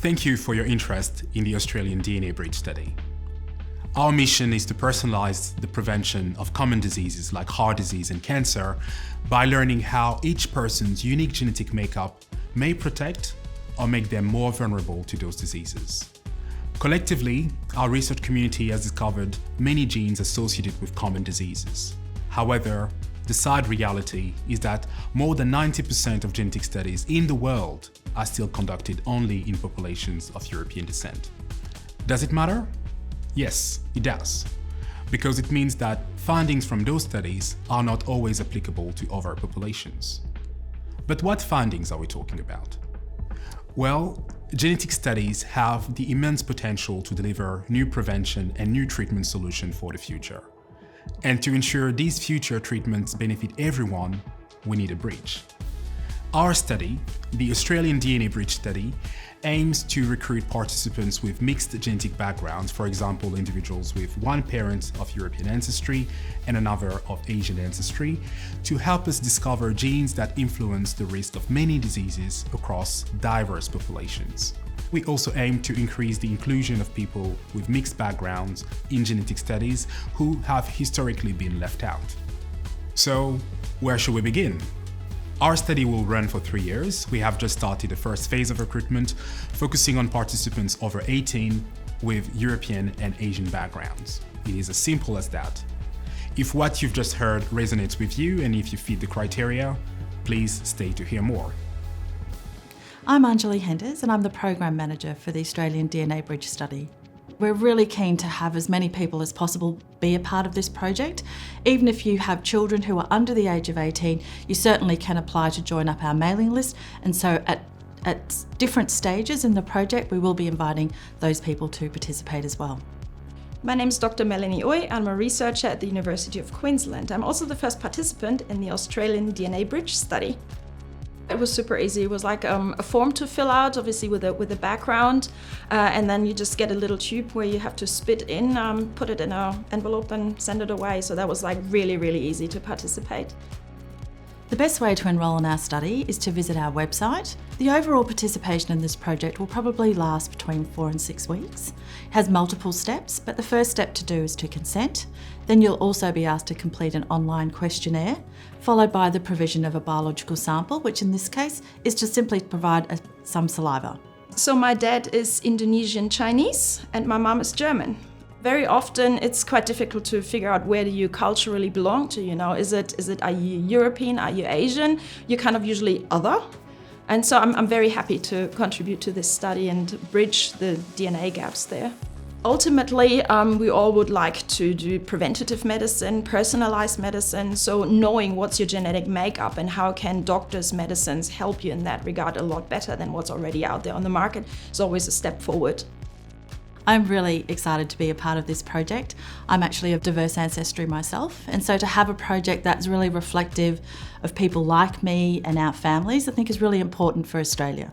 Thank you for your interest in the Australian DNA Bridge study. Our mission is to personalize the prevention of common diseases like heart disease and cancer by learning how each person's unique genetic makeup may protect or make them more vulnerable to those diseases. Collectively, our research community has discovered many genes associated with common diseases. However, the sad reality is that more than 90% of genetic studies in the world are still conducted only in populations of European descent. Does it matter? Yes, it does, because it means that findings from those studies are not always applicable to other populations. But what findings are we talking about? Well, genetic studies have the immense potential to deliver new prevention and new treatment solutions for the future. And to ensure these future treatments benefit everyone, we need a bridge. Our study, the Australian DNA Bridge study, aims to recruit participants with mixed genetic backgrounds, for example, individuals with one parent of European ancestry and another of Asian ancestry, to help us discover genes that influence the risk of many diseases across diverse populations. We also aim to increase the inclusion of people with mixed backgrounds in genetic studies who have historically been left out. So, where should we begin? Our study will run for 3 years. We have just started the first phase of recruitment, focusing on participants over 18 with European and Asian backgrounds. It is as simple as that. If what you've just heard resonates with you and if you fit the criteria, please stay to hear more. I'm Anjali Henders and I'm the Program Manager for the Australian DNA Bridge study. We're really keen to have as many people as possible be a part of this project. Even if you have children who are under the age of 18, you certainly can apply to join up our mailing list. And so at different stages in the project, we will be inviting those people to participate as well. My name is Dr. Melanie Ooi. I'm a researcher at the University of Queensland. I'm also the first participant in the Australian DNA Bridge study. It was super easy. It was like a form to fill out, obviously with a background, and then you just get a little tube where you have to spit in, put it in an envelope and send it away. So that was like really, really easy to participate. The best way to enrol in our study is to visit our website. The overall participation in this project will probably last between 4 and 6 weeks. It has multiple steps, but the first step to do is to consent. Then you'll also be asked to complete an online questionnaire, followed by the provision of a biological sample, which in this case is to simply provide some saliva. So my dad is Indonesian Chinese and my mom is German. Very often it's quite difficult to figure out where do you culturally belong to, are you European, are you Asian? You're kind of usually other. And so I'm very happy to contribute to this study and bridge the DNA gaps there. Ultimately, we all would like to do preventative medicine, personalized medicine, so knowing what's your genetic makeup and how can doctors' medicines help you in that regard a lot better than what's already out there on the market is always a step forward. I'm really excited to be a part of this project. I'm actually of diverse ancestry myself, and so to have a project that's really reflective of people like me and our families, I think is really important for Australia.